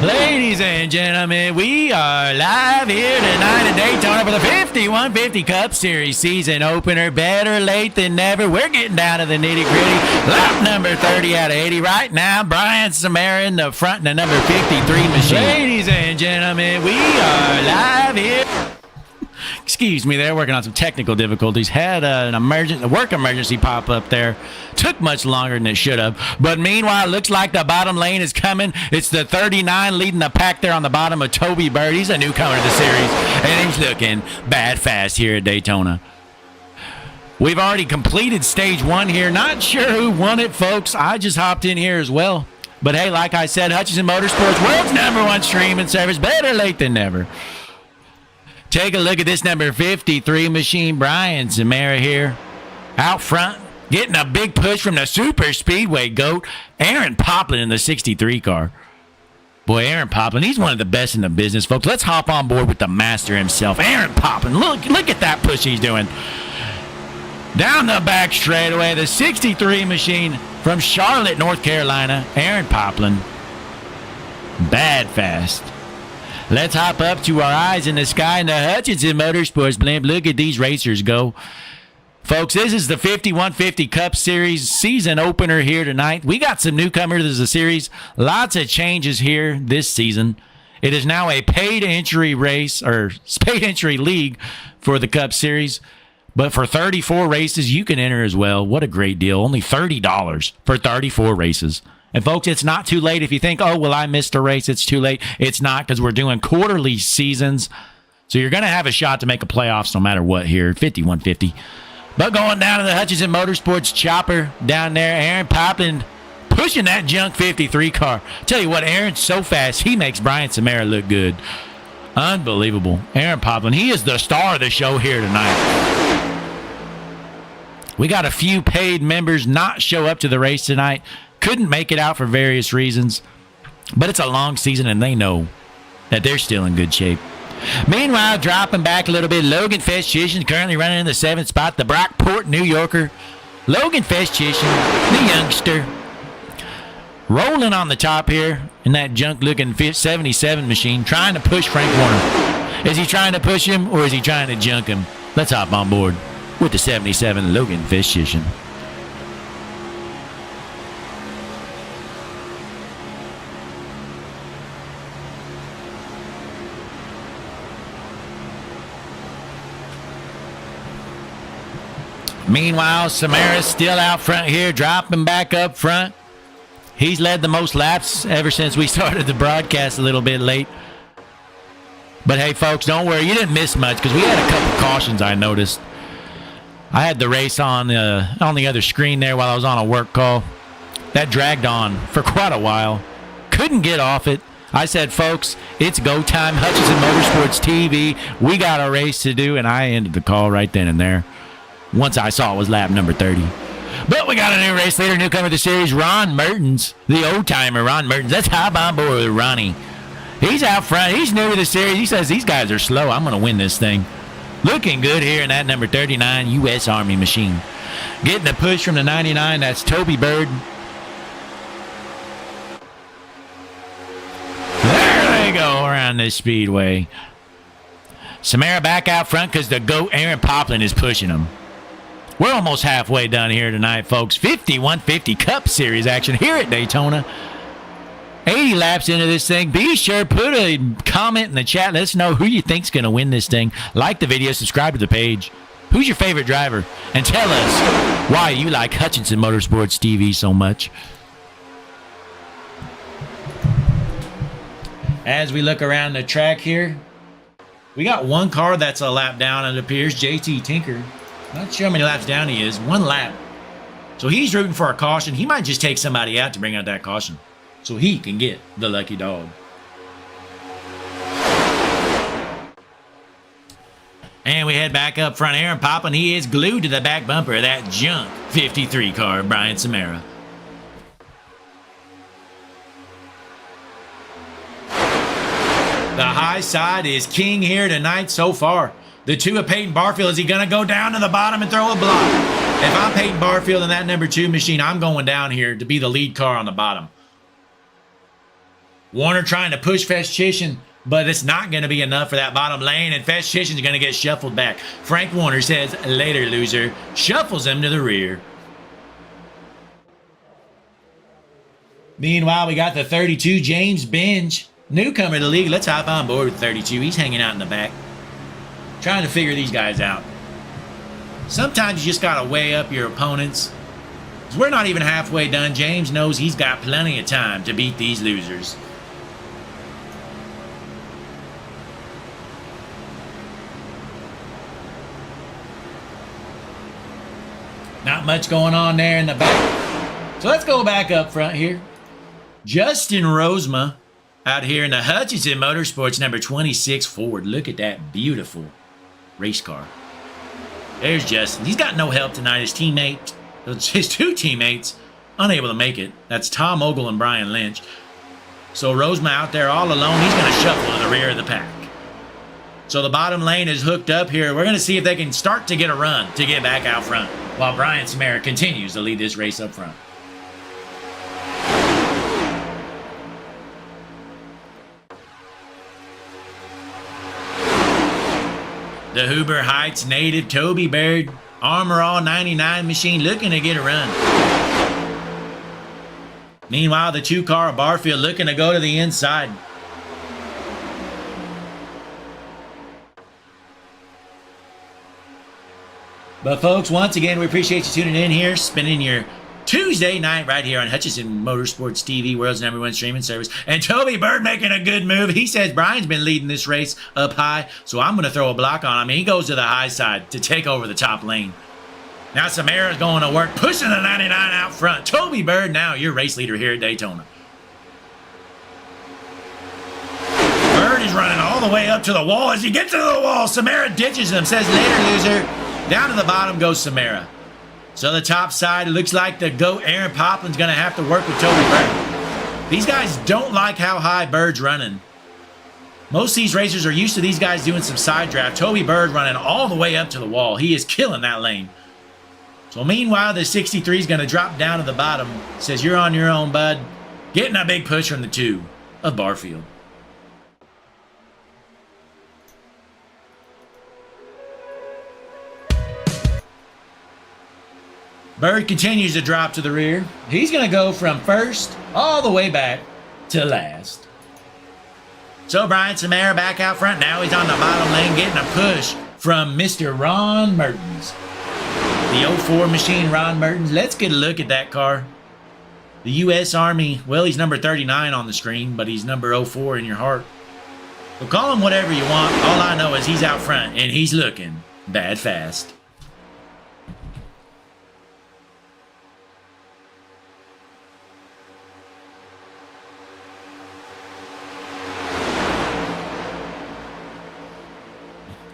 Ladies and gentlemen, we are live here tonight in Daytona for the 5150 Cup Series season opener. Better late than never. We're getting down to the nitty-gritty. Lap number 30 out of 80 right now. Brian Samara in the front in the number 53 machine. Ladies and gentlemen, we are live here. Excuse me, they're working on some technical difficulties. Had a work emergency pop up there. Took much longer than it should have. But meanwhile, it looks like the bottom lane is coming. It's the 39 leading the pack there on the bottom of Toby Bird. He's a newcomer to the series, and he's looking bad fast here at Daytona. We've already completed stage one here. Not sure who won it, folks. I just hopped in here as well. But hey, like I said, Hutchinson Motorsports, world's #1 streaming service. Better late than never. Take a look at this number 53 machine, Brian Samara here. Out front, getting a big push from the super speedway goat, Aaron Poplin in the 63 car. Boy, Aaron Poplin, he's one of the best in the business, folks. Let's hop on board with the master himself, Aaron Poplin. Look at that push he's doing. Down the back straightaway, the 63 machine from Charlotte, North Carolina, Aaron Poplin. Bad fast. Let's hop up to our eyes in the sky in the Hutchinson Motorsports blimp. Look at these racers go. Folks, this is the 5150 Cup Series season opener here tonight. We got some newcomers to the series. Lots of changes here this season. It is now a paid entry race, or paid entry league for the Cup Series. But for 34 races, you can enter as well. What a great deal. Only $30 for 34 races. And, folks, it's not too late. If you think, oh, well, I missed a race, it's too late. It's not, because we're doing quarterly seasons. So you're going to have a shot to make a playoffs no matter what here, 5150. But going down to the Hutchinson Motorsports chopper down there, Aaron Poplin pushing that junk 53 car. Tell you what, Aaron's so fast, he makes Brian Samara look good. Unbelievable. Aaron Poplin, he is the star of the show here tonight. We got a few paid members not show up to the race tonight. Couldn't make it out for various reasons, but it's a long season, and they know that they're still in good shape. Meanwhile, dropping back a little bit, Logan Festchician currently running in the 7th spot, the Brockport New Yorker. Logan Festchician, the youngster, rolling on the top here in that junk-looking 77 machine, trying to push Frank Warner. Is he trying to push him, or is he trying to junk him? Let's hop on board with the 77 Logan Festchician. Meanwhile, Samara's still out front here, dropping back up front. He's led the most laps ever since we started the broadcast a little bit late. But hey, folks, don't worry. You didn't miss much because we had a couple cautions I noticed. I had the race on the other screen there while I was on a work call. That dragged on for quite a while. Couldn't get off it. I said, folks, it's go time. Hutchinson Motorsports TV. We got a race to do, and I ended the call right then and there. Once I saw it was lap number 30. But we got a new race leader, newcomer to the series, Ron Mertens, the old-timer Ron Mertens. Let's hop on board with Ronnie. He's out front. He's new to the series. He says, these guys are slow. I'm going to win this thing. Looking good here in that number 39 U.S. Army machine. Getting a push from the 99. That's Toby Bird. There they go around this speedway. Samara back out front because the GOAT Aaron Poplin is pushing him. We're almost halfway done here tonight, folks. 5150 Cup Series action here at Daytona. 80 laps into this thing. Be sure, put a comment in the chat. Let us know who you think's going to win this thing. Like the video, subscribe to the page. Who's your favorite driver? And tell us why you like Hutchinson Motorsports TV so much. As we look around the track here, we got one car that's a lap down, it appears. JT Tinker. Not sure how many laps down he is. One lap. So he's rooting for a caution. He might just take somebody out to bring out that caution so he can get the lucky dog. And we head back up front. Aaron Poplin, he is glued to the back bumper of that junk 53 car, Brian Samara. The high side is king here tonight so far. The two of Peyton Barfield, is he going to go down to the bottom and throw a block? If I'm Peyton Barfield in that number 2 machine, I'm going down here to be the lead car on the bottom. Warner trying to push Festchician, but it's not going to be enough for that bottom lane, and Festchician's going to get shuffled back. Frank Warner says, later, loser. Shuffles him to the rear. Meanwhile, we got the 32, James Binge. Newcomer to the league. Let's hop on board with 32. He's hanging out in the back. Trying to figure these guys out. Sometimes you just got to weigh up your opponents. Because we're not even halfway done. James knows he's got plenty of time to beat these losers. Not much going on there in the back. So let's go back up front here. Justin Rosema out here in the Hutchinson Motorsports number 26 Ford. Look at that beautiful race car. There's Justin. He's got no help tonight. His two teammates, unable to make it. That's Tom Ogle and Brian Lynch. So Rosema out there all alone. He's going to shuffle to the rear of the pack. So the bottom lane is hooked up here. We're going to see if they can start to get a run to get back out front, while Brian Samara continues to lead this race up front. The Huber Heights native Toby Bird, Armor All 99 machine looking to get a run. Meanwhile, the two-car Barfield looking to go to the inside. But folks, once again, we appreciate you tuning in here, spending your Tuesday night right here on Hutchinson Motorsports TV, world's #1 streaming service. And Toby Bird making a good move. He says Brian's been leading this race up high, so I'm going to throw a block on him. And he goes to the high side to take over the top lane. Now Samara's going to work, pushing the 99 out front. Toby Bird, now your race leader here at Daytona. Bird is running all the way up to the wall. As he gets to the wall, Samara ditches him, says later, loser. Down to the bottom goes Samara. So the top side, it looks like the GOAT Aaron Poplin's going to have to work with Toby Bird. These guys don't like how high Bird's running. Most of these racers are used to these guys doing some side draft. Toby Bird running all the way up to the wall. He is killing that lane. So meanwhile, the 63 is going to drop down to the bottom. Says, you're on your own, bud. Getting a big push from the 2 of Barfield. Bird continues to drop to the rear. He's going to go from first all the way back to last. So Brian Samara back out front. Now he's on the bottom lane getting a push from Mr. Ron Mertens. The 04 machine Ron Mertens. Let's get a look at that car. The U.S. Army, well, he's number 39 on the screen, but he's number 04 in your heart. So call him whatever you want. All I know is he's out front, and he's looking bad fast.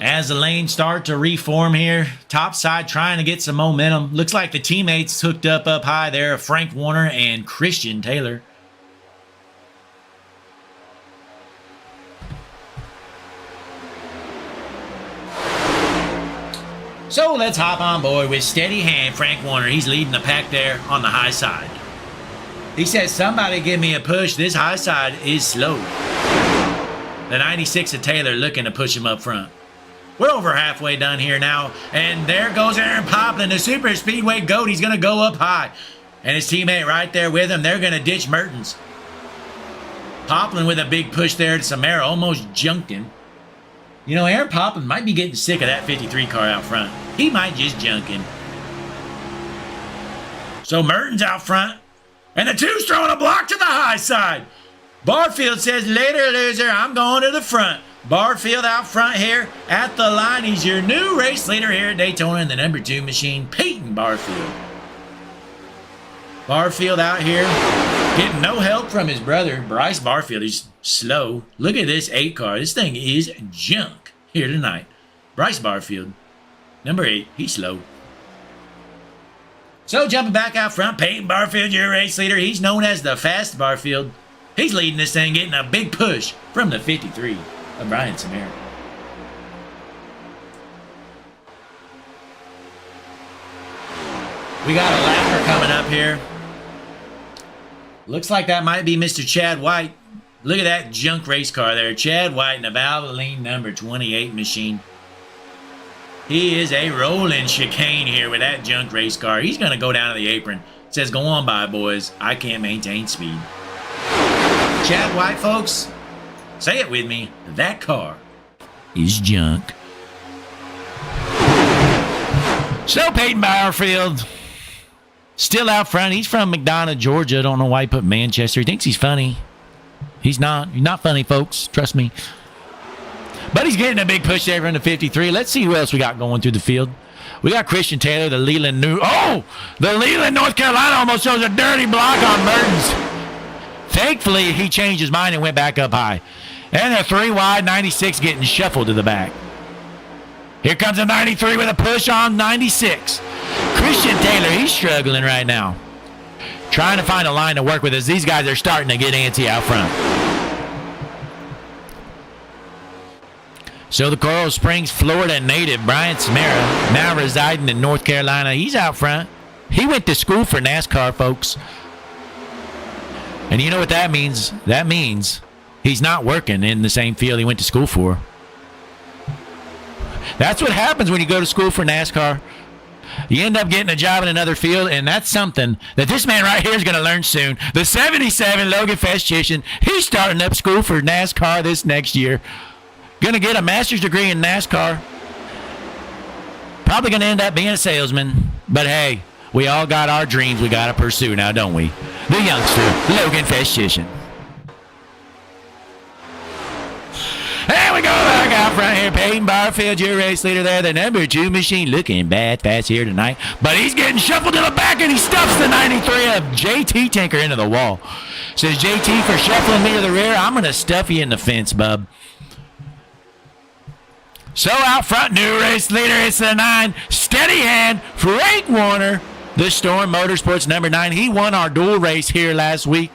As the lanes start to reform here, top side trying to get some momentum. Looks like the teammates hooked up high there, Frank Warner and Christian Taylor. So let's hop on board with steady hand Frank Warner. He's leading the pack there on the high side. He says, somebody give me a push. This high side is slow. The 96 of Taylor looking to push him up front. We're over halfway done here now. And there goes Aaron Poplin, the super speedway GOAT. He's going to go up high. And his teammate right there with him. They're going to ditch Mertens. Poplin with a big push there to Samara. Almost junked him. You know, Aaron Poplin might be getting sick of that 53 car out front. He might just junk him. So Mertens out front. And the 2's throwing a block to the high side. Barfield says, later, loser. I'm going to the front. Barfield out front here at the line. He's your new race leader here at Daytona in the number 2 machine, Peyton Barfield. Barfield out here getting no help from his brother, Bryce Barfield. He's slow. Look at this 8 car. This thing is junk here tonight. Bryce Barfield, number 8. He's slow. So jumping back out front, Peyton Barfield, your race leader. He's known as the Fast Barfield. He's leading this thing, getting a big push from the 53. Of Brian Samara. We got a lapper coming up here. Looks like that might be Mr. Chad White. Look at that junk race car there. Chad White in a Valvoline number 28 machine. He is a rolling chicane here with that junk race car. He's going to go down to the apron. It says, go on by, boys. I can't maintain speed. Chad White, folks, say it with me. That car is junk. So Peyton Bowerfield, still out front. He's from McDonough, Georgia. I don't know why he put Manchester. He thinks he's funny. He's not. He's not funny, folks. Trust me. But he's getting a big push there from the 53. Let's see who else we got going through the field. We got Christian Taylor, the Leland, North Carolina almost shows a dirty block on Mertens. Thankfully, he changed his mind and went back up high. And a 3 wide 96 getting shuffled to the back. Here comes a 93 with a push on 96. Christian Taylor, he's struggling right now. Trying to find a line to work with as these guys are starting to get antsy out front. So the Coral Springs, Florida native Brian Samara, now residing in North Carolina, he's out front. He went to school for NASCAR, folks. And you know what that means? That means he's not working in the same field he went to school for. That's what happens when you go to school for NASCAR. You end up getting a job in another field, and that's something that this man right here is going to learn soon. The 77 Logan Festician, he's starting up school for NASCAR this next year. Going to get a master's degree in NASCAR. Probably going to end up being a salesman. But hey, we all got our dreams we got to pursue now, don't we? The youngster, Logan Festician. And we go back out front here. Peyton Barfield, your race leader there. The number 2 machine looking bad fast here tonight. But he's getting shuffled to the back and he stuffs the 93 of JT Tinker into the wall. Says JT, for shuffling me to the rear, I'm going to stuff you in the fence, bub. So out front, new race leader, it's the 9. Steady hand, Frank Warner, the Storm Motorsports number 9. He won our duel race here last week.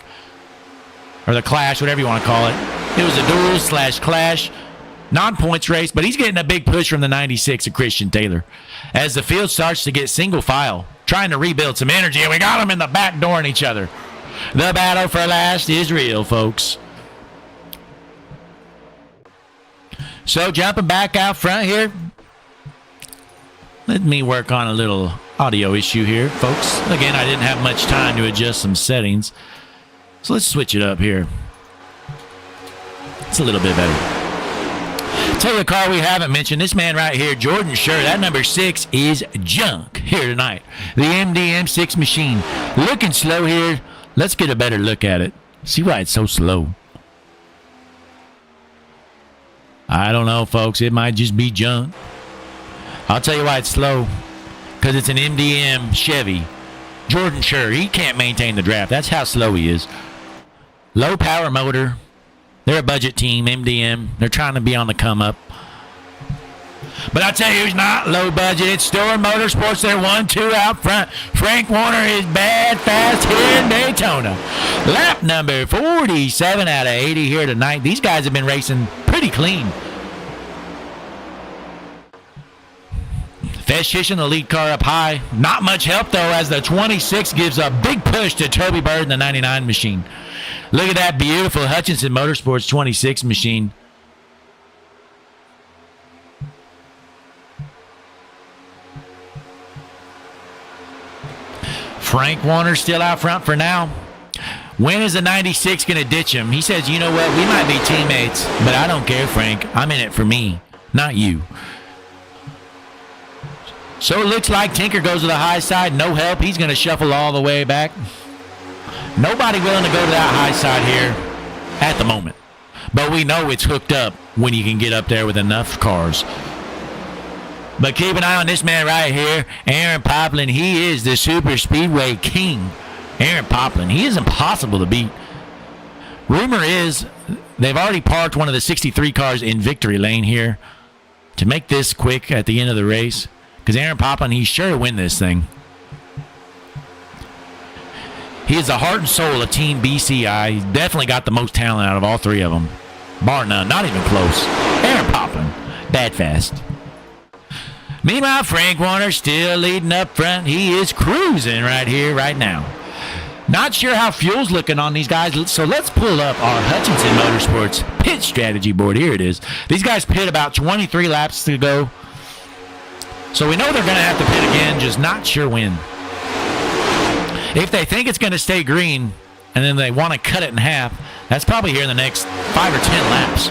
Or the clash, whatever you want to call it. It was a duel/clash, non-points race, but he's getting a big push from the 96 of Christian Taylor. As the field starts to get single file, trying to rebuild some energy, and we got them in the back dooring each other. The battle for last is real, folks. So jumping back out front here. Let me work on a little audio issue here, folks. Again, I didn't have much time to adjust some settings. So let's switch it up here. It's a little bit better. Tell you a car we haven't mentioned. This man right here, Jordan Scher, that number 6 is junk here tonight. The MDM6 machine. Looking slow here. Let's get a better look at it. See why it's so slow. I don't know, folks. It might just be junk. I'll tell you why it's slow. Because it's an MDM Chevy. Jordan Scher, he can't maintain the draft. That's how slow he is. Low power motor. They're a budget team, MDM. They're trying to be on the come up. But I'll tell you who's not low budget. It's Storm Motorsports. They're 1-2 out front. Frank Warner is bad fast here in Daytona. Lap number 47 out of 80 here tonight. These guys have been racing pretty clean. Festician, the lead car up high. Not much help, though, as the 26 gives a big push to Toby Bird in the 99 machine. Look at that beautiful Hutchinson Motorsports 26 machine. Frank Warner still out front for now. When is the 96 going to ditch him? He says, you know what, we might be teammates, but I don't care, Frank. I'm in it for me, not you. So it looks like Tinker goes to the high side. No help. He's going to shuffle all the way back. Nobody willing to go to that high side here at the moment. But we know it's hooked up when you can get up there with enough cars. But keep an eye on this man right here, Aaron Poplin. He is the super speedway king. Aaron Poplin. He is impossible to beat. Rumor is they've already parked one of the 63 cars in victory lane here to make this quick at the end of the race. Because Aaron Poplin, he's sure to win this thing. He is the heart and soul of Team BCI. He's definitely got the most talent out of all three of them. Bar none. Not even close. Aaron Poplin. Bad fast. Meanwhile, Frank Warner still leading up front. He is cruising right here, right now. Not sure how fuel's looking on these guys, so let's pull up our Hutchinson Motorsports pit strategy board. Here it is. These guys pit about 23 laps to go. So we know they're going to have to pit again, just not sure when. If they think it's going to stay green and then they want to cut it in half, that's probably here in the next 5 or 10 laps.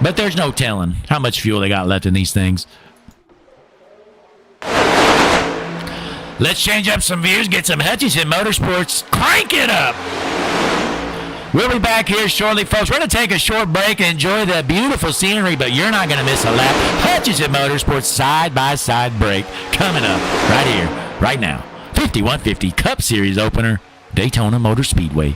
But there's no telling how much fuel they got left in these things. Let's change up some views, get some Hutchinson Motorsports. Crank it up! We'll be back here shortly, folks. We're going to take a short break and enjoy the beautiful scenery, but you're not going to miss a lap. Hutchinson Motorsports side-by-side break coming up right here, right now. 5150 Cup Series opener, Daytona Motor Speedway.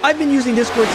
I've been using Discord.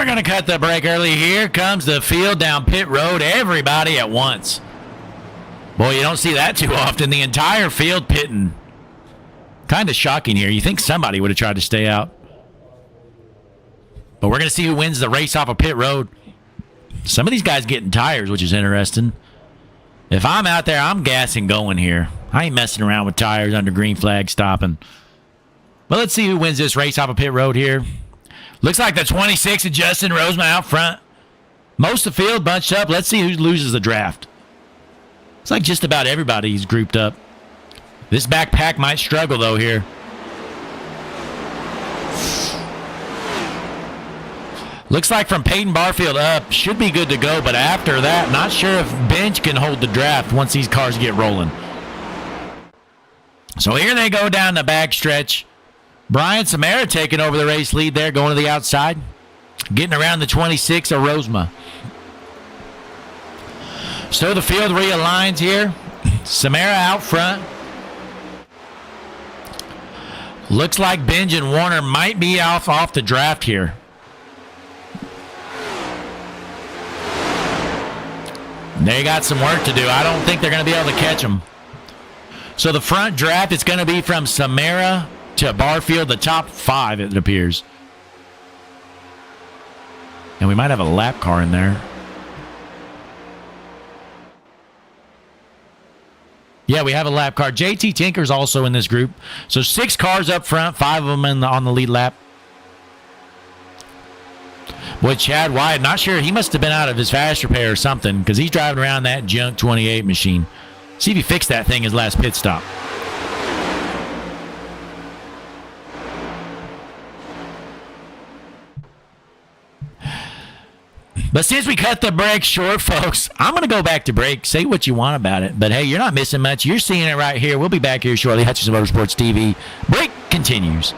going to cut the break early. Here comes the field down pit road. Everybody at once. Boy, you don't see that too often. The entire field pitting. Kind of shocking here. You think somebody would have tried to stay out. But we're going to see who wins the race off of pit road. Some of these guys getting tires, which is interesting. If I'm out there, I'm gassing going here. I ain't messing around with tires under green flag stopping. But let's see who wins this race off of pit road here. Looks like the 26 of Justin Rosema out front. Most of the field bunched up. Let's see who loses the draft. It's like just about everybody's grouped up. This backpack might struggle, though, here. Looks like from Peyton Barfield up, should be good to go, but after that, not sure if Bench can hold the draft once these cars get rolling. So here they go down the backstretch. Brian Samara taking over the race lead there, going to the outside. Getting around the 26 of Rosema. So the field realigns here. Samara out front. Looks like Benj and Warner might be off the draft here. They got some work to do. I don't think they're going to be able to catch them. So the front draft is going to be from Samara to Barfield, the top 5, it appears. And we might have a lap car in there. Yeah, we have a lap car. JT Tinker's also in this group. So 6 cars up front, 5 of them on the lead lap. Boy, Chad Wyatt, not sure. He must have been out of his fast repair or something because he's driving around that junk 28 machine. See if he fixed that thing his last pit stop. But since we cut the break short, folks, I'm going to go back to break. Say what you want about it. But, hey, you're not missing much. You're seeing it right here. We'll be back here shortly. Hutchinson Motorsports TV. Break continues.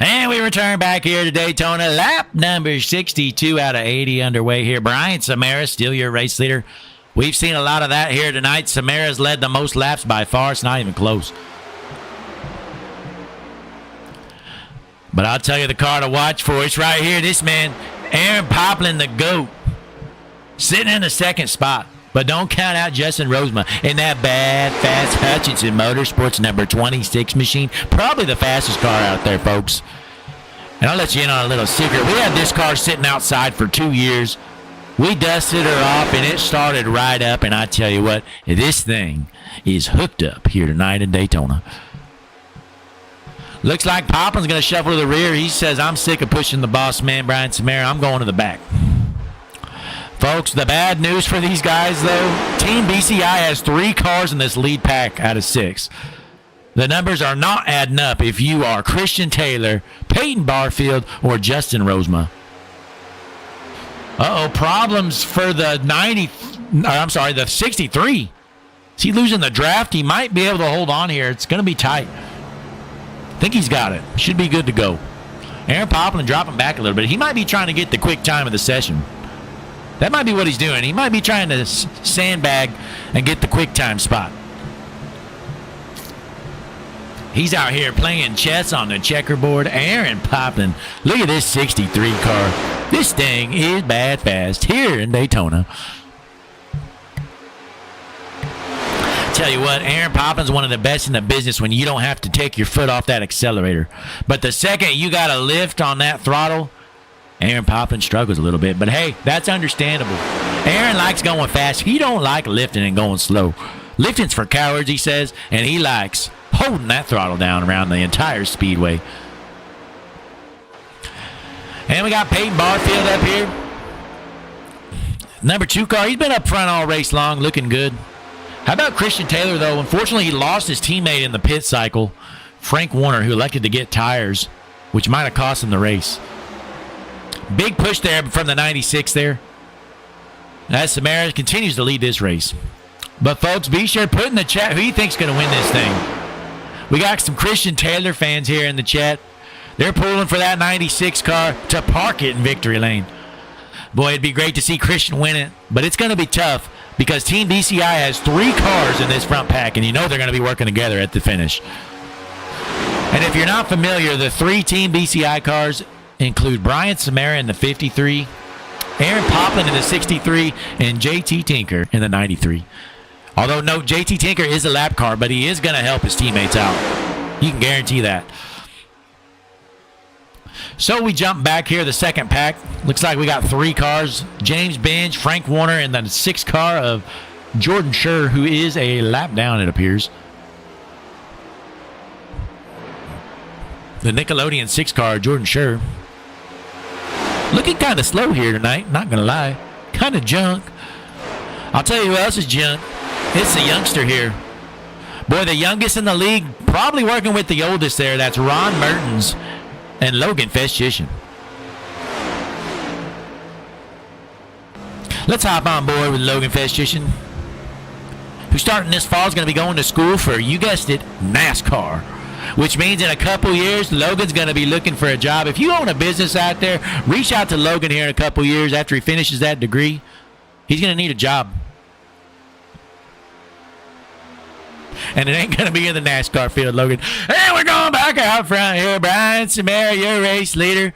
And we return back here to Daytona. Lap number 62 out of 80 underway here. Brian Samara, still your race leader. We've seen a lot of that here tonight. Samara's led the most laps by far. It's not even close. But I'll tell you the car to watch for. It's right here. This man, Aaron Poplin, the GOAT, sitting in the second spot. But don't count out Justin Rosema in that bad, fast Hutchinson Motorsports number 26 machine. Probably the fastest car out there, folks. And I'll let you in on a little secret. We had this car sitting outside for 2 years. We dusted her off, and it started right up. And I tell you what, this thing is hooked up here tonight in Daytona. Looks like Poplin's going to shuffle to the rear. He says, I'm sick of pushing the boss man, Brian Samara. I'm going to the back. Folks, the bad news for these guys, though, Team BCI has 3 cars in this lead pack out of 6. The numbers are not adding up if you are Christian Taylor, Peyton Barfield, or Justin Rosema. Problems for the the 63. Is he losing the draft? He might be able to hold on here. It's going to be tight. I think he's got it. Should be good to go. Aaron Poplin dropping back a little bit. He might be trying to get the quick time of the session. That might be what he's doing. He might be trying to sandbag and get the quick time spot. He's out here playing chess on the checkerboard. Aaron Poplin. Look at this 63 car. This thing is bad fast here in Daytona. Tell you what, Aaron Poplin's one of the best in the business when you don't have to take your foot off that accelerator. But the second you got a lift on that throttle, Aaron Poplin struggles a little bit, but hey, that's understandable. Aaron likes going fast. He don't like lifting and going slow. Lifting's for cowards, he says, and he likes holding that throttle down around the entire speedway. And we got Peyton Barfield up here. Number 2 car, he's been up front all race long, looking good. How about Christian Taylor, though? Unfortunately, he lost his teammate in the pit cycle, Frank Warner, who elected to get tires, which might have cost him the race. Big push there from the 96 there. As Samara continues to lead this race. But, folks, be sure to put in the chat who you think's going to win this thing. We got some Christian Taylor fans here in the chat. They're pulling for that 96 car to park it in victory lane. Boy, it'd be great to see Christian win it, but it's going to be tough because Team BCI has 3 cars in this front pack, and you know they're going to be working together at the finish. And if you're not familiar, the 3 Team BCI cars include Brian Samara in the 53, Aaron Poplin in the 63, and JT Tinker in the 93. Although, note, JT Tinker is a lap car, but he is going to help his teammates out. You can guarantee that. So we jump back here, the second pack. Looks like we got 3 cars. James Binge, Frank Warner, and the 6th car of Jordan Scher, who is a lap down, it appears. The Nickelodeon 6 car, Jordan Scher. Looking kind of slow here tonight, not going to lie. Kind of junk. I'll tell you who else is junk. It's the youngster here. Boy, the youngest in the league, probably working with the oldest there. That's Ron Mertens and Logan Festitian. Let's hop on board with Logan Festitian, who's starting this fall is going to be going to school for, you guessed it, NASCAR. Which means in a couple years, Logan's going to be looking for a job. If you own a business out there, reach out to Logan here in a couple years after he finishes that degree. He's going to need a job. And it ain't going to be in the NASCAR field, Logan. Hey, we're going back out front here. Brian Samara, your race leader.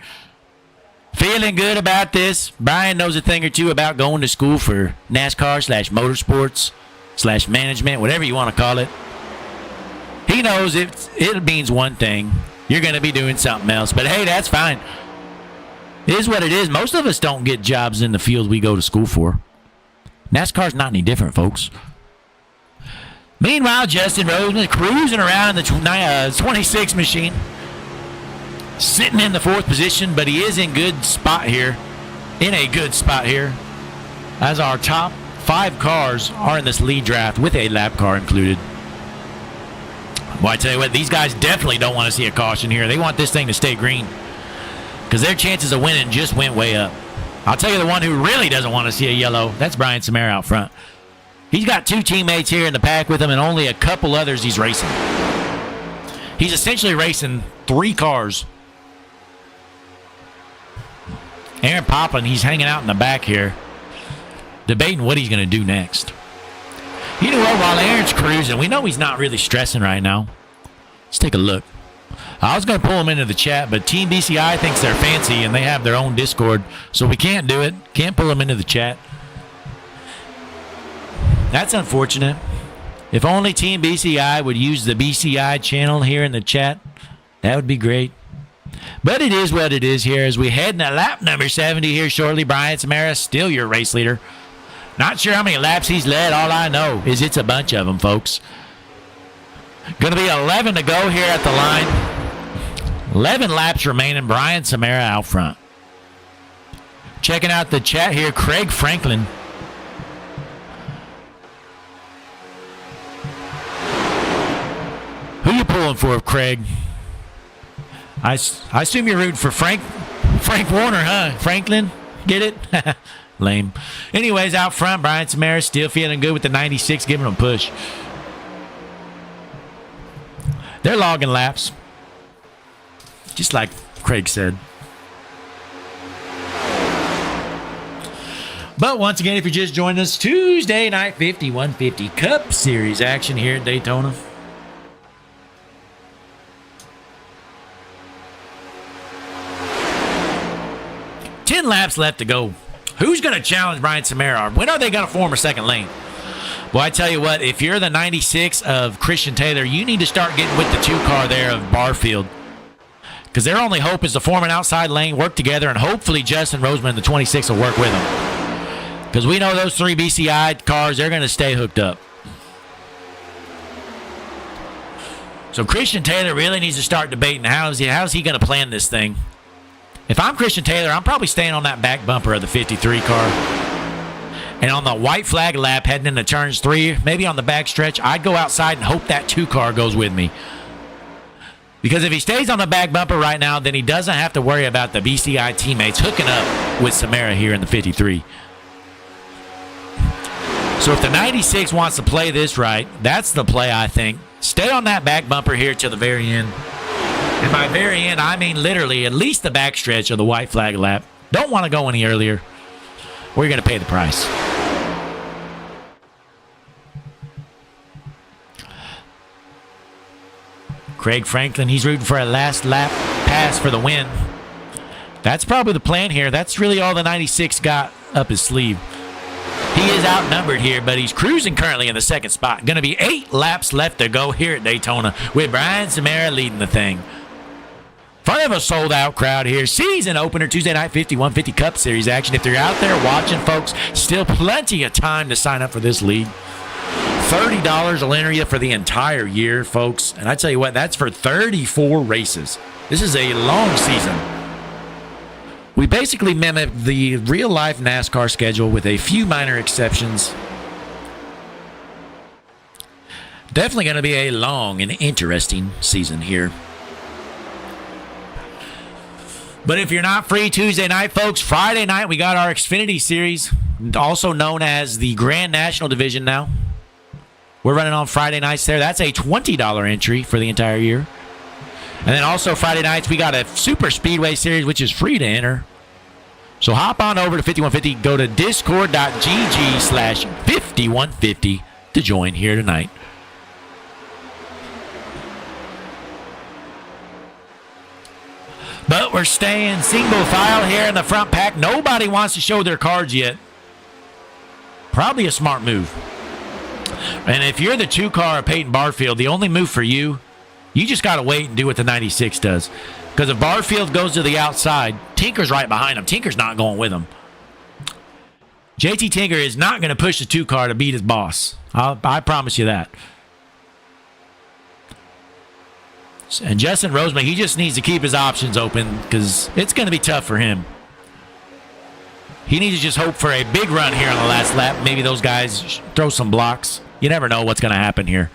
Feeling good about this. Brian knows a thing or two about going to school for NASCAR/motorsports/management, whatever you want to call it. He knows it means one thing. You're going to be doing something else. But, hey, that's fine. It is what it is. Most of us don't get jobs in the field we go to school for. NASCAR's not any different, folks. Meanwhile, Justin Roseman cruising around the 26 machine. Sitting in the 4th position, but he is in good spot here. In a good spot here. As our top 5 cars are in this lead draft with a lap car included. Well, I tell you what, these guys definitely don't want to see a caution here. They want this thing to stay green because their chances of winning just went way up. I'll tell you the one who really doesn't want to see a yellow. That's Brian Samara out front. He's got 2 teammates here in the pack with him and only a couple others he's racing. He's essentially racing 3 cars Aaron Poplin, he's hanging out in the back here, debating what he's going to do next. You know what? While Aaron's cruising, we know he's not really stressing right now. Let's take a look. I was going to pull him into the chat, but Team BCI thinks they're fancy and they have their own Discord, so we can't do it. Can't pull him into the chat. That's unfortunate. If only Team BCI would use the BCI channel here in the chat, that would be great. But it is what it is here as we head into lap number 70 here shortly. Brian Samara, still your race leader. Not sure how many laps he's led. All I know is it's a bunch of them, folks. Going to be 11 to go here at the line. 11 laps remaining. Brian Samara out front. Checking out the chat here, Craig Franklin. Who you pulling for, Craig? I assume you're rooting for Frank Warner, huh? Franklin? Get it? Lame. Anyways, out front, Brian Samara still feeling good with the 96, giving him a push. They're logging laps. Just like Craig said. But once again, if you're just joining us, Tuesday night 5150 Cup Series action here at Daytona. Laps left to go. Who's going to challenge Brian Samara? When are they going to form a second lane? Well, I tell you what, if you're the 96 of Christian Taylor, you need to start getting with the 2 car there of Barfield. Because their only hope is to form an outside lane, work together, and hopefully Justin Roseman, the 26, will work with them. Because we know those 3 BCI cars, they're going to stay hooked up. So Christian Taylor really needs to start debating how's he going to plan this thing. If I'm Christian Taylor, I'm probably staying on that back bumper of the 53 car. And on the white flag lap heading into turns 3, maybe on the back stretch, I'd go outside and hope that 2 car goes with me. Because if he stays on the back bumper right now, then he doesn't have to worry about the BCI teammates hooking up with Samara here in the 53. So if the 96 wants to play this right, that's the play, I think. Stay on that back bumper here till the very end. And by very end, I mean literally at least the backstretch of the white flag lap. Don't want to go any earlier, or you're going to pay the price. Craig Franklin, he's rooting for a last lap pass for the win. That's probably the plan here. That's really all the 96 got up his sleeve. He is outnumbered here, but he's cruising currently in the second spot. Going to be 8 laps left to go here at Daytona with Brian Samara leading the thing. Front of a sold-out crowd here. Season opener, Tuesday night 5150 Cup Series action. If you're out there watching, folks, still plenty of time to sign up for this league. $30 will enter you for the entire year, folks. And I tell you what, that's for 34 races. This is a long season. We basically mimic the real-life NASCAR schedule with a few minor exceptions. Definitely going to be a long and interesting season here. But if you're not free Tuesday night, folks, Friday night we got our Xfinity Series, also known as the Grand National Division now. We're running on Friday nights there. That's a $20 entry for the entire year. And then also Friday nights we got a Super Speedway Series, which is free to enter. So hop on over to 5150, go to discord.gg/5150 to join here tonight. But we're staying single file here in the front pack. Nobody wants to show their cards yet. Probably a smart move. And if you're the 2 car of Peyton Barfield, the only move for you, you just got to wait and do what the 96 does. Because if Barfield goes to the outside, Tinker's right behind him. Tinker's not going with him. JT Tinker is not going to push the 2 car to beat his boss. I promise you that. And Justin Roseman, he just needs to keep his options open because it's going to be tough for him. He needs to just hope for a big run here on the last lap. Maybe those guys throw some blocks. You never know what's going to happen here.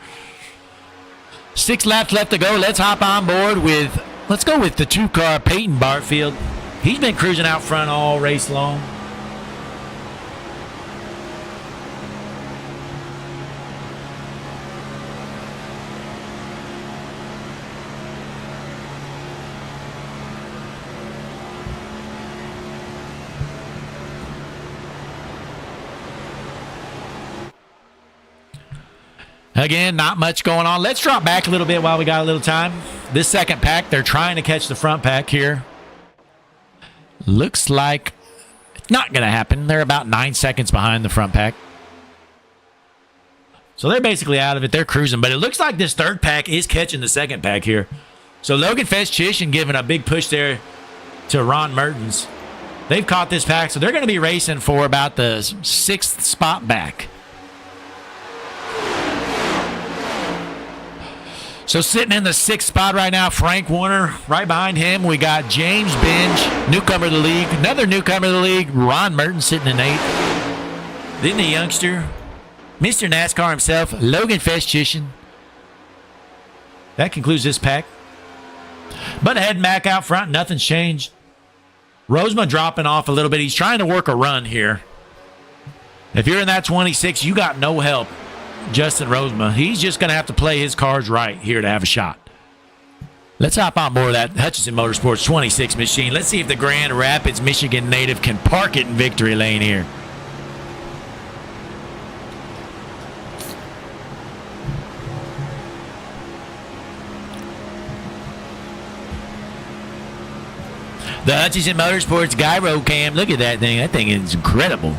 6 laps left to go. Let's hop on board with, let's go with the 2 car Peyton Barfield. He's been cruising out front all race long. Again, not much going on. Let's drop back a little bit while we got a little time. This second pack, they're trying to catch the front pack here. Looks like it's not going to happen. They're about 9 seconds behind the front pack. So they're basically out of it. They're cruising. But it looks like this third pack is catching the second pack here. So Logan Festchishin giving a big push there to Ron Mertens. They've caught this pack, so they're going to be racing for about the 6th spot back. So sitting in the 6th spot right now, Frank Warner. Right behind him, we got James Binge, newcomer to the league. Another newcomer to the league, Ron Mertens sitting in 8th. Then the youngster, Mr. NASCAR himself, Logan Festchishin. That concludes this pack. But heading back out front, nothing's changed. Rosema dropping off a little bit. He's trying to work a run here. If you're in that 26, you got no help. Justin Rosema. He's just going to have to play his cards right here to have a shot. Let's hop on board that Hutchinson Motorsports 26 machine. Let's see if the Grand Rapids, Michigan native can park it in victory lane here. The Hutchinson Motorsports Gyro Cam. Look at that thing. That thing is incredible.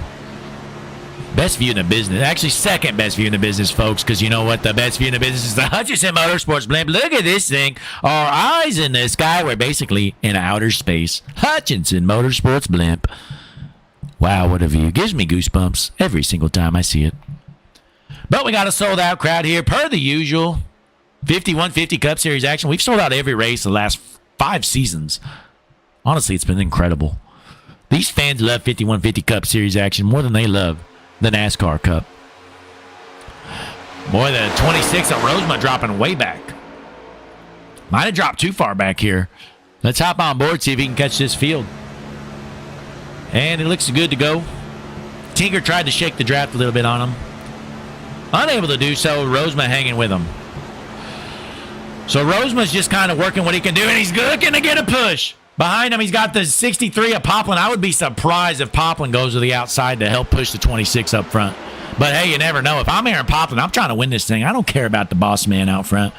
Best view in the business. Actually, second best view in the business, folks, because you know what? The best view in the business is the Hutchinson Motorsports blimp. Look at this thing. Our eyes in the sky. We're basically in outer space. Hutchinson Motorsports blimp. Wow, what a view. Gives me goosebumps every single time I see it. But we got a sold-out crowd here, per the usual. 5150 Cup Series action. We've sold out every race the last 5 seasons. Honestly, it's been incredible. These fans love 5150 Cup Series action more than they love the NASCAR Cup. Boy, the 26 of Rosema dropping way back. Might have dropped too far back here. Let's hop on board, see if he can catch this field. And it looks good to go. Tinker tried to shake the draft a little bit on him. Unable to do so, Rosema hanging with him. So Rosema's just kind of working what he can do, and he's looking to get a push. Behind him, he's got the 63 of Poplin. I would be surprised if Poplin goes to the outside to help push the 26 up front. But, hey, you never know. If I'm Aaron Poplin, I'm trying to win this thing. I don't care about the boss man out front.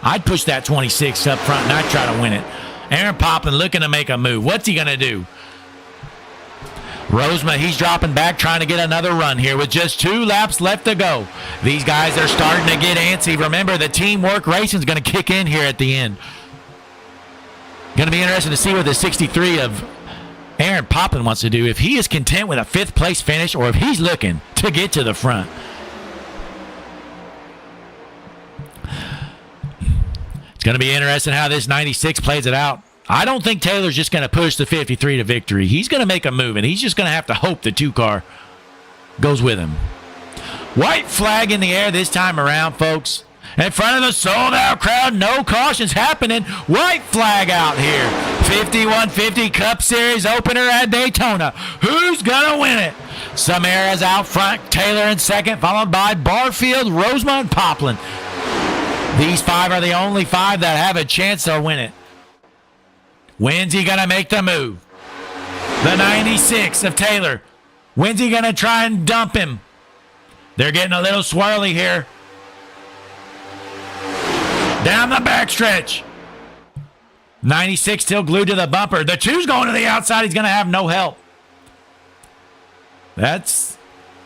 I'd push that 26 up front, and I'd try to win it. Aaron Poplin looking to make a move. What's he going to do? Rosema, he's dropping back, trying to get another run here with just 2 laps left to go. These guys are starting to get antsy. Remember, the teamwork racing is going to kick in here at the end. Going to be interesting to see what the 63 of Aaron Poplin wants to do. If he is content with a 5th place finish or if he's looking to get to the front. It's going to be interesting how this 96 plays it out. I don't think Taylor's just going to push the 53 to victory. He's going to make a move, and he's just going to have to hope the 2-car goes with him. White flag in the air this time around, folks. In front of the sold-out crowd, no cautions happening. White flag out here. 5150 Cup Series opener at Daytona. Who's going to win it? Samara's out front. Taylor in second, followed by Barfield, Rosema, and Poplin. These 5 are the only 5 that have a chance to win it. When's he going to make the move? The 96 of Taylor. When's he going to try and dump him? They're getting a little swirly here. Down the backstretch. 96 still glued to the bumper. The 2's going to the outside. He's going to have no help. That's...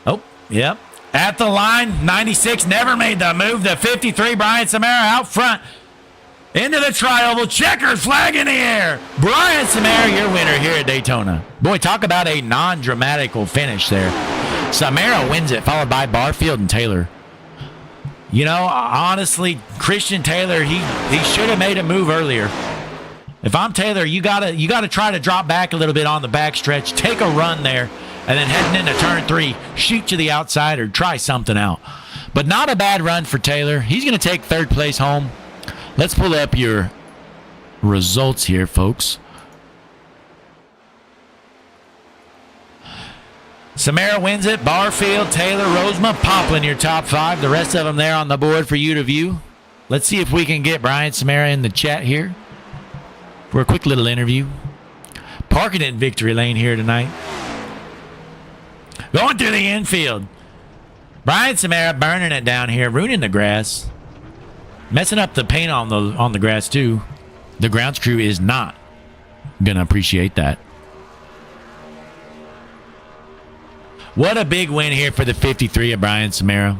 Oh, yep. At the line, 96 never made the move. The 53, Brian Samara out front. Into the tri-oval. Checkered flag in the air. Brian Samara, your winner here at Daytona. Boy, talk about a non-dramatical finish there. Samara wins it, followed by Barfield and Taylor. You know, honestly, Christian Taylor, he should have made a move earlier. If I'm Taylor, you gotta try to drop back a little bit on the backstretch, take a run there, and then heading into turn 3, shoot to the outside or try something out. But not a bad run for Taylor. He's going to take 3rd place home. Let's pull up your results here, folks. Samara wins it. Barfield, Taylor, Rosema, Poplin, your top 5. The rest of them there on the board for you to view. Let's see if we can get Brian Samara in the chat here for a quick little interview. Parking in victory lane here tonight. Going through the infield. Brian Samara burning it down here, ruining the grass, messing up the paint on the grass too. The grounds crew is not gonna appreciate that. What a big win here for the 53 of Brian Samara.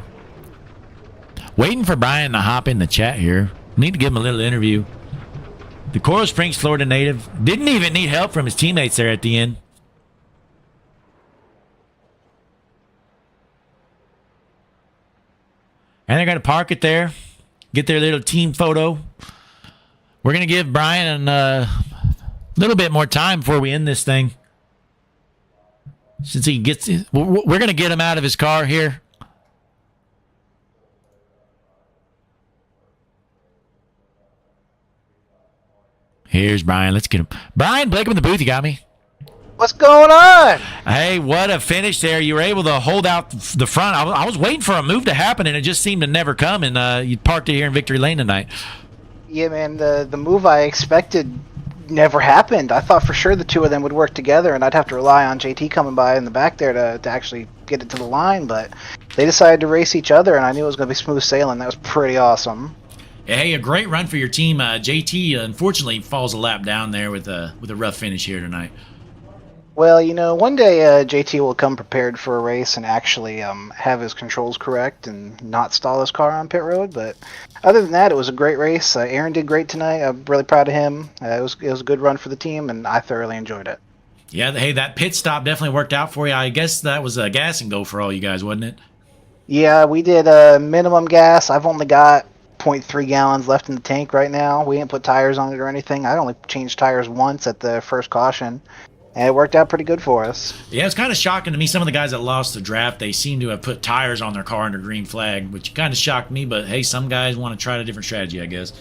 Waiting for Brian to hop in the chat here. Need to give him a little interview. The Coral Springs, Florida native. Didn't even need help from his teammates there at the end. And they're going to park it there. Get their little team photo. We're going to give Brian a little bit more time before we end this thing. Since he gets... We're going to get him out of his car here. Here's Brian. Let's get him. Brian, Blake in the booth. You got me? What's going on? Hey, what a finish there. You were able to hold out the front. I was waiting for a move to happen, and it just seemed to never come, and you parked it here in Victory Lane tonight. Yeah, man, the move I expected never happened. I thought for sure the two of them would work together, and I'd have to rely on JT coming by in the back there to actually get it to the line, but they decided to race each other, and I knew it was going to be smooth sailing. That was pretty awesome. Hey, a great run for your team. JT, unfortunately, falls a lap down there with a rough finish here tonight. Well, you know, one day JT will come prepared for a race and actually have his controls correct and not stall his car on pit road. But other than that, it was a great race. Aaron did great tonight. I'm really proud of him. It was a good run for the team, and I thoroughly enjoyed it. Yeah, hey, that pit stop definitely worked out for you. I guess that was a gas and go for all you guys, wasn't it? Yeah, we did minimum gas. I've only got 0.3 gallons left in the tank right now. We didn't put tires on it or anything. I only changed tires once at the first caution. And it worked out pretty good for us. Yeah, it's kind of shocking to me. Some of the guys that lost the draft, they seem to have put tires on their car under green flag, which kind of shocked me. But, hey, some guys want to try a different strategy, I guess.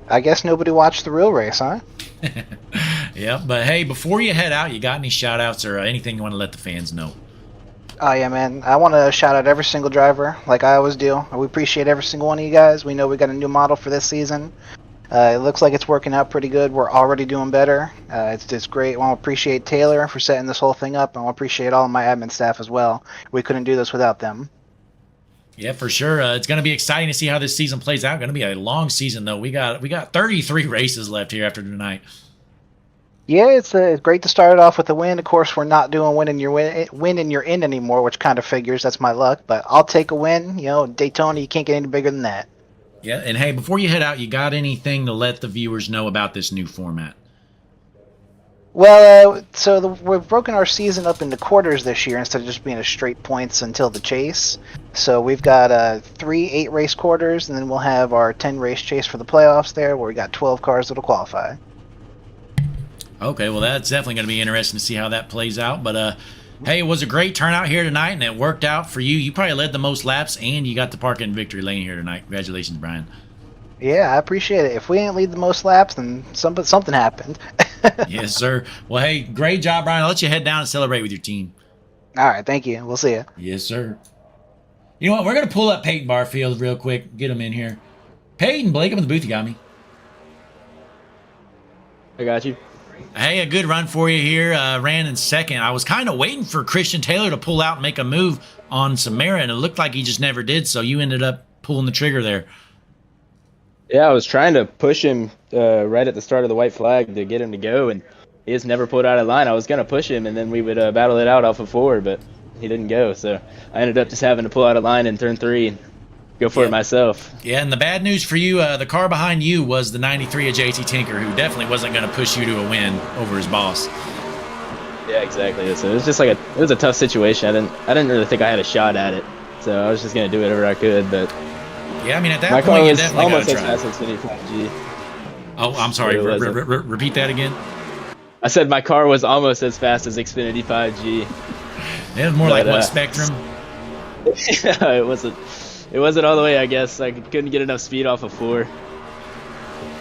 I guess nobody watched the real race, huh? Yeah, but, hey, before you head out, you got any shout-outs or anything you want to let the fans know? Oh, yeah, man. I want to shout out every single driver, like I always do. We appreciate every single one of you guys. We know we got a new model for this season. It looks like it's working out pretty good. We're already doing better. It's great. I want to appreciate Taylor for setting this whole thing up. I want to appreciate all of my admin staff as well. We couldn't do this without them. Yeah, for sure. It's going to be exciting to see how this season plays out. Going to be a long season, though. We got 33 races left here after tonight. Yeah, it's great to start it off with a win. Of course, we're not doing win and you're in anymore, which kind of figures. That's my luck. But I'll take a win. You know, Daytona, you can't get any bigger than that. Yeah, and hey, before you head out, you got anything to let the viewers know about this new format? Well, we've broken our season up into quarters this year instead of just being a straight points until the chase. So we've got 3 8-race quarters, and then we'll have our 10-race chase for the playoffs there, where we got 12 cars that'll qualify. Okay, well, that's definitely going to be interesting to see how that plays out. But, hey, it was a great turnout here tonight, and it worked out for you. You probably led the most laps, and you got to park in Victory Lane here tonight. Congratulations, Brian. Yeah, I appreciate it. If we didn't lead the most laps, then something happened. Yes, sir. Well, hey, great job, Brian. I'll let you head down and celebrate with your team. All right, thank you. We'll see you. Yes, sir. You know what? We're going to pull up Peyton Barfield real quick. Get him in here. Peyton, Blake, I'm in the booth. You got me. I got you. Hey, a good run for you here. Ran in second. I was kind of waiting for Christian Taylor to pull out and make a move on Samara, and it looked like he just never did, so you ended up pulling the trigger there. Yeah, I was trying to push him right at the start of the white flag to get him to go, and he just never pulled out of line. I was going to push him, and then we would battle it out off of 4, but he didn't go, so I ended up just having to pull out of line in turn 3 and go for it myself. Yeah, and the bad news for you, the car behind you was the 93 of JT Tinker, who definitely wasn't going to push you to a win over his boss. Yeah, exactly. So it was just it was a tough situation. I didn't really think I had a shot at it, so I was just going to do whatever I could, but yeah, I mean, at that my point, car you was definitely got almost to as try. fast as 55G. Oh, I'm sorry. Repeat that again. I said my car was almost as fast as Xfinity 5G. It was more like what, Spectrum? Yeah, it wasn't all the way, I guess. I couldn't get enough speed off of 4.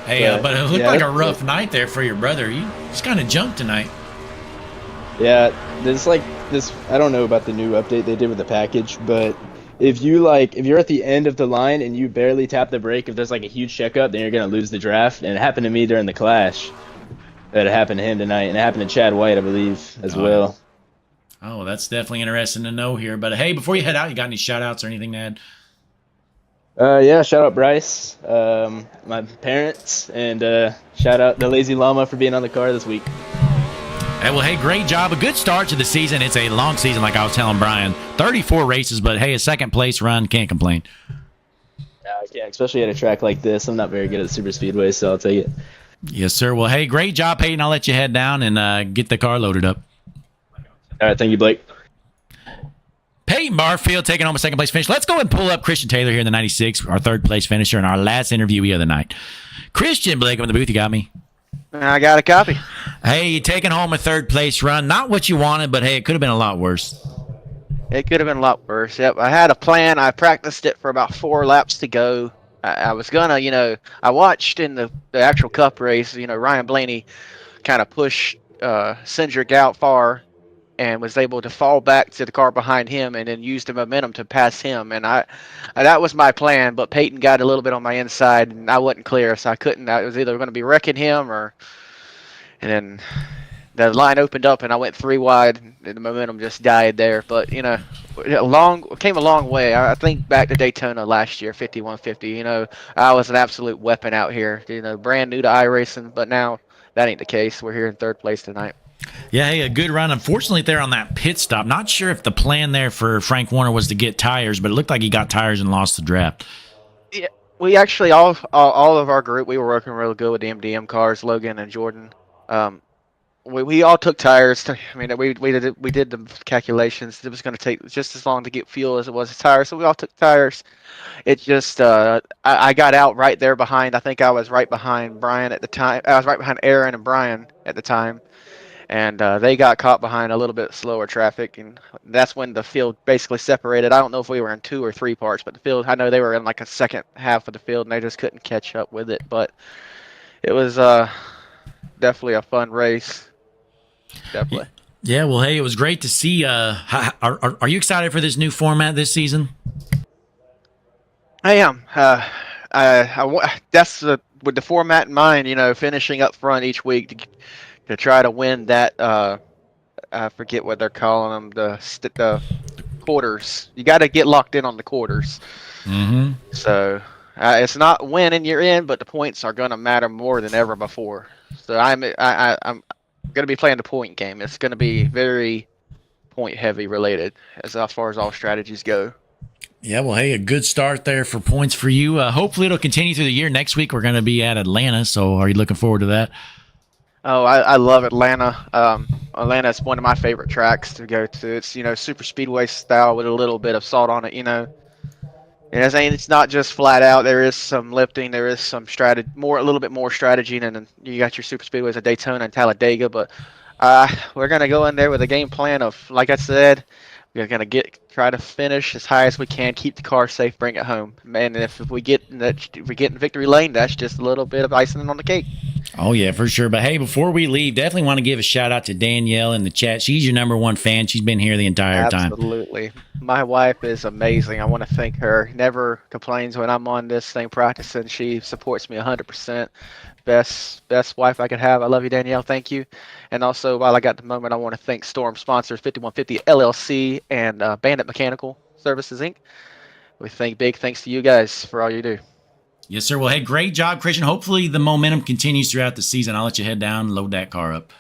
Hey, but it looked like a rough night there for your brother. You just kind of jumped tonight. Yeah, there's this. I don't know about the new update they did with the package, but if you're at the end of the line and you barely tap the brake, if there's a huge checkup, then you're gonna lose the draft. And it happened to me during the clash. That happened to him tonight, and it happened to Chad White, I believe, as well. Oh, that's definitely interesting to know here. But hey, before you head out, you got any shout outs or anything to add? Yeah, shout out Bryce, my parents, and shout out the Lazy Llama for being on the car this week. Hey, well, hey, great job. A good start to the season. It's a long season, like I was telling Brian. 34 races, but hey, a second place run, can't complain. Yeah, especially at a track like this. I'm not very good at super speedway, so I'll take it. Yes, sir. Well, hey, great job, Peyton. I'll let you head down and get the car loaded up. All right, thank you, Blake. Peyton Barfield taking home a second place finish. Let's go and pull up Christian Taylor here in the 96, our third place finisher and our last interviewee of the night. Christian Blake, I'm in the booth. You got me? I got a copy. Hey, you taking home a third place run. Not what you wanted, but hey, it could have been a lot worse. It could have been a lot worse. Yep, I had a plan. I practiced it for about 4 laps to go. I was gonna, I watched in the actual Cup race, Ryan Blaney kind of pushed Cindric out far and was able to fall back to the car behind him and then use the momentum to pass him. And that was my plan, but Peyton got a little bit on my inside and I wasn't clear, so I couldn't. I was either going to be wrecking him and then the line opened up and I went 3 wide and the momentum just died there. But, came a long way. I think back to Daytona last year, 5150. I was an absolute weapon out here, brand new to iRacing, but now that ain't the case. We're here in third place tonight. Yeah, hey, a good run. Unfortunately, there on that pit stop. Not sure if the plan there for Frank Warner was to get tires, but it looked like he got tires and lost the draft. Yeah, we actually all of our group, we were working really good with the MDM cars, Logan and Jordan. We all took tires. We did the calculations. It was going to take just as long to get fuel as it was tires, so we all took tires. It just I got out right there behind. I think I was right behind Brian at the time. I was right behind Aaron and Brian at the time. And they got caught behind a little bit slower traffic, and that's when the field basically separated. I don't know if we were in 2 or 3 parts, but the field, I know they were in like a second half of the field, and they just couldn't catch up with it. But it was definitely a fun race. Definitely. Yeah, well, hey, it was great to see. Are you excited for this new format this season? I am. That's with the format in mind, finishing up front each week to try to win that. I forget what they're calling them, the quarters. You got to get locked in on the quarters. Mm-hmm. So it's not winning you're in, but the points are going to matter more than ever before. So I'm going to be playing the point game. It's going to be very point heavy related as far as all strategies go. Yeah, well, hey, a good start there for points for you. Hopefully it'll continue through the year. Next week we're going to be at Atlanta, so are you looking forward to that? Oh, I love Atlanta. Atlanta is one of my favorite tracks to go to. It's super speedway style with a little bit of salt on it. And it's not just flat out. There is some lifting. There is some strategy, a little bit more strategy than you got your super speedways at Daytona and Talladega. But we're gonna go in there with a game plan of, like I said, we're gonna try to finish as high as we can, keep the car safe, bring it home. And if we get in victory lane, that's just a little bit of icing on the cake. Oh, yeah, for sure. But, hey, before we leave, definitely want to give a shout-out to Danielle in the chat. She's your number one fan. She's been here the entire time. Absolutely. My wife is amazing. I want to thank her. Never complains when I'm on this thing practicing. She supports me 100%. Best wife I could have. I love you, Danielle. Thank you. And also, while I got the moment, I want to thank Storm sponsors 5150 LLC and Bandit Mechanical Services, Inc. Big thanks to you guys for all you do. Yes, sir. Well, hey, great job, Christian. Hopefully the momentum continues throughout the season. I'll let you head down and load that car up.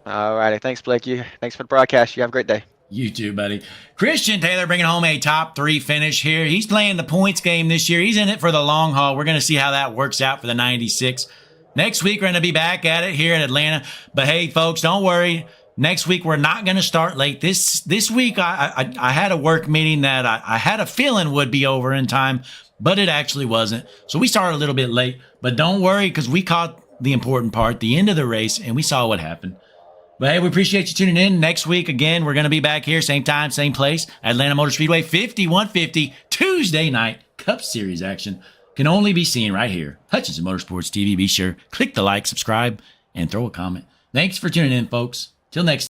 All righty. Thanks, Blake. Thanks for the broadcast. You have a great day. You too, buddy. Christian Taylor bringing home a top 3 finish here. He's playing the points game this year. He's in it for the long haul. We're going to see how that works out for the 96. Next week, we're going to be back at it here in Atlanta. But, hey, folks, don't worry. Next week, we're not going to start late. This week, I had a work meeting that I had a feeling would be over in time, but it actually wasn't. So we started a little bit late. But don't worry, because we caught the important part, the end of the race, and we saw what happened. But, hey, we appreciate you tuning in. Next week, again, we're going to be back here, same time, same place, Atlanta Motor Speedway, 5150, Tuesday night, Cup Series action. Can only be seen right here. Hutchinson Motorsports TV. Be sure, click the like, subscribe, and throw a comment. Thanks for tuning in, folks. Till next time.